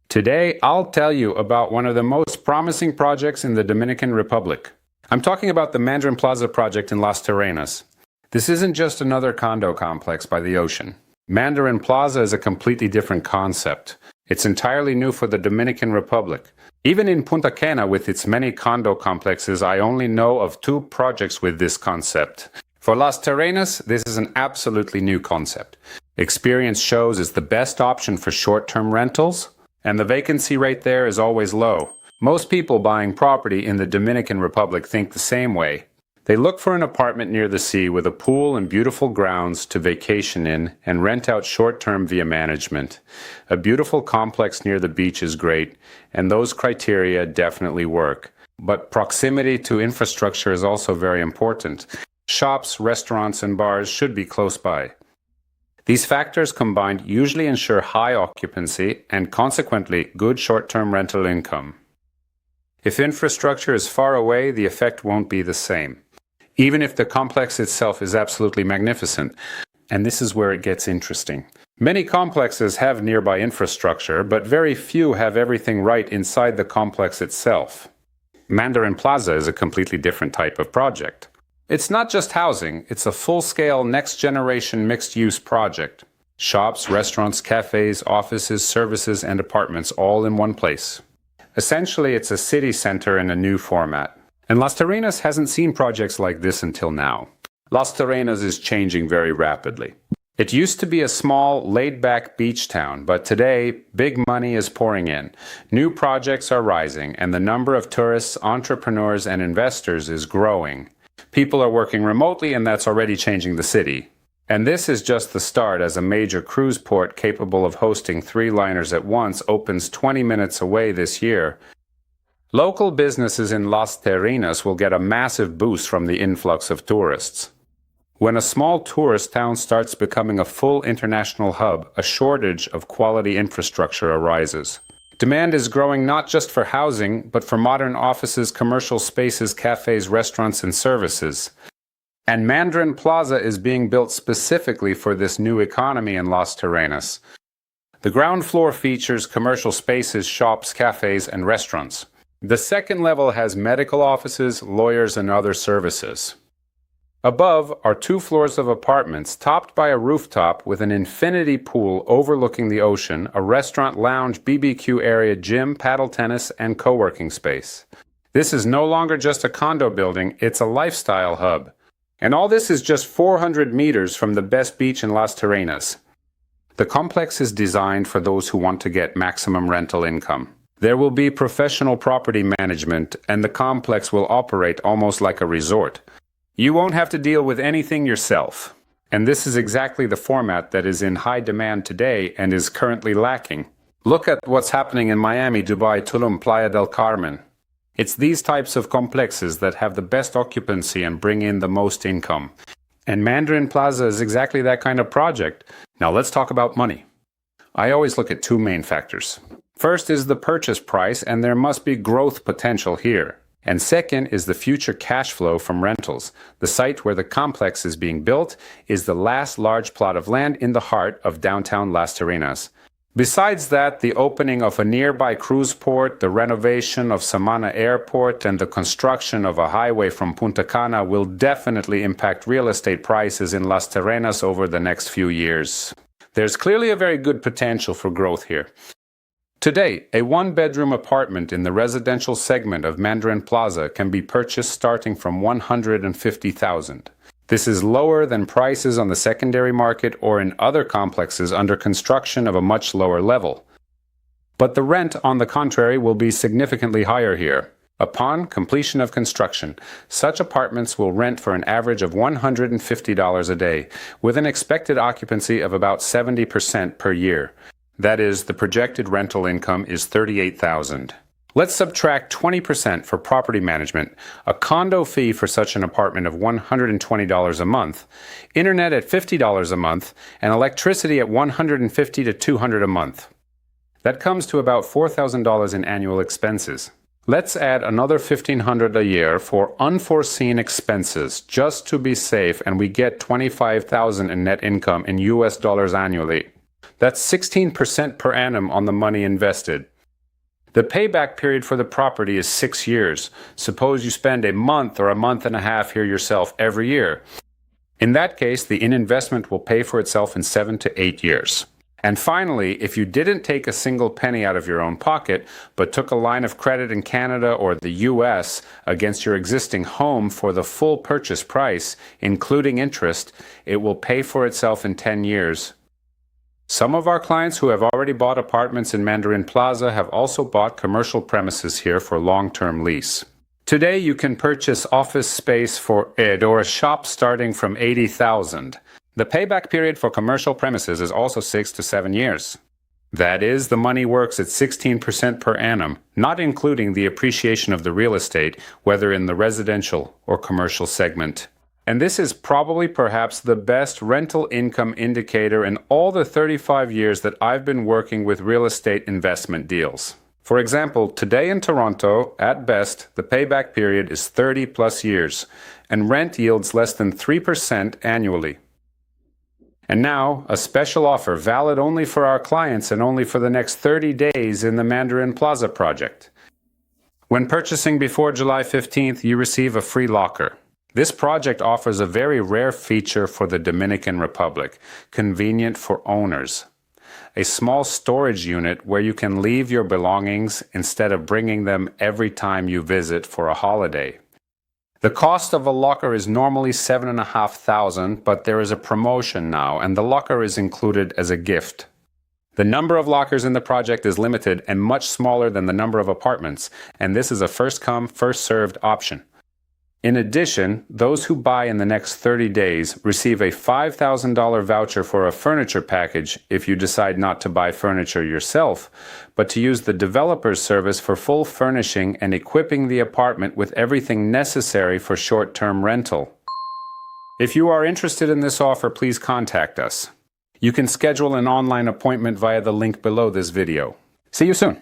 Today, I'll tell you about one of the most promising projects in the Dominican Republic. I'm talking about the Mandarin Plaza project in Las Terrenas. This isn't just another condo complex by the ocean. Mandarin Plaza is a completely different concept. It's entirely new for the Dominican Republic. Even in Punta Cana, with its many condo complexes, I only know of 2 projects with this concept. For Las Terrenas, this is an absolutely new concept. Experience shows it's the best option for short-term rentals, and the vacancy rate there is always low. Most people buying property in the Dominican Republic think the same way. They look for an apartment near the sea with a pool and beautiful grounds to vacation in and rent out short-term via management. A beautiful complex near the beach is great, and those criteria definitely work. But proximity to infrastructure is also very important. Shops, restaurants, and bars should be close by. These factors combined usually ensure high occupancy and consequently good short-term rental income. If infrastructure is far away, the effect won't be the same, even if the complex itself is absolutely magnificent. And this is where it gets interesting. Many complexes have nearby infrastructure, but very few have everything right inside the complex itself. Mandarin Plaza is a completely different type of project. It's not just housing, it's a full-scale, next-generation mixed-use project. Shops, restaurants, cafes, offices, services, and apartments all in one place. Essentially, it's a city center in a new format. And Las Terrenas hasn't seen projects like this until now. Las Terrenas is changing very rapidly. It used to be a small, laid-back beach town, but today, big money is pouring in. New projects are rising, and the number of tourists, entrepreneurs, and investors is growing. People are working remotely, and that's already changing the city. And this is just the start, as a major cruise port capable of hosting 3 liners at once opens 20 minutes away this year. Local businesses in Las Terrenas will get a massive boost from the influx of tourists. When a small tourist town starts becoming a full international hub, a shortage of quality infrastructure arises. Demand is growing not just for housing, but for modern offices, commercial spaces, cafes, restaurants, and services. And Mandarin Plaza is being built specifically for this new economy in Las Terrenas. The ground floor features commercial spaces, shops, cafes, and restaurants. The second level has medical offices, lawyers, and other services. Above are 2 floors of apartments topped by a rooftop with an infinity pool overlooking the ocean, a restaurant, lounge, BBQ area, gym, paddle tennis, and co-working space. This is no longer just a condo building, it's a lifestyle hub. And all this is just 400 meters from the best beach in Las Terrenas. The complex is designed for those who want to get maximum rental income. There will be professional property management, and the complex will operate almost like a resort. You won't have to deal with anything yourself. And this is exactly the format that is in high demand today and is currently lacking. Look at what's happening in Miami, Dubai, Tulum, Playa del Carmen. It's these types of complexes that have the best occupancy and bring in the most income. And Mandarin Plaza is exactly that kind of project. Now let's talk about money. I always look at 2 main factors. First is the purchase price, and there must be growth potential here. And second is the future cash flow from rentals. The site where the complex is being built is the last large plot of land in the heart of downtown Las Terrenas. Besides that, the opening of a nearby cruise port, the renovation of Samana Airport, and the construction of a highway from Punta Cana will definitely impact real estate prices in Las Terrenas over the next few years. There's clearly a very good potential for growth here. Today, a 1-bedroom apartment in the residential segment of Mandarin Plaza can be purchased starting from $150,000. This is lower than prices on the secondary market or in other complexes under construction of a much lower level. But the rent, on the contrary, will be significantly higher here. Upon completion of construction, such apartments will rent for an average of $150 a day, with an expected occupancy of about 70% per year. That is, the projected rental income is $38,000. Let's subtract 20% for property management, a condo fee for such an apartment of $120 a month, internet at $50 a month, and electricity at $150 to $200 a month. That comes to about $4,000 in annual expenses. Let's add another $1,500 a year for unforeseen expenses, just to be safe, and we get $25,000 in net income in US dollars annually. That's 16% per annum on the money invested. The payback period for the property is 6 years. Suppose you spend a month or a month and a half here yourself every year. In that case, the investment will pay for itself in 7 to 8 years. And finally, if you didn't take a single penny out of your own pocket, but took a line of credit in Canada or the US against your existing home for the full purchase price, including interest, it will pay for itself in 10 years. Some of our clients who have already bought apartments in Mandarin Plaza have also bought commercial premises here for long-term lease. Today, you can purchase office space for it or a shop starting from $80,000. The payback period for commercial premises is also 6 to 7 years. That is, the money works at 16% per annum, not including the appreciation of the real estate, whether in the residential or commercial segment. And this is probably perhaps the best rental income indicator in all the 35 years that I've been working with real estate investment deals. For example, today in Toronto, at best, the payback period is 30 plus years, and rent yields less than 3% annually. And now, a special offer valid only for our clients and only for the next 30 days in the Mandarin Plaza project. When purchasing before July 15th, you receive a free locker. This project offers a very rare feature for the Dominican Republic, convenient for owners. A small storage unit where you can leave your belongings instead of bringing them every time you visit for a holiday. The cost of a locker is normally $7,500, but there is a promotion now, and the locker is included as a gift. The number of lockers in the project is limited and much smaller than the number of apartments, and this is a first-come, first-served option. In addition, those who buy in the next 30 days receive a $5,000 voucher for a furniture package if you decide not to buy furniture yourself, but to use the developer's service for full furnishing and equipping the apartment with everything necessary for short-term rental. If you are interested in this offer, please contact us. You can schedule an online appointment via the link below this video. See you soon.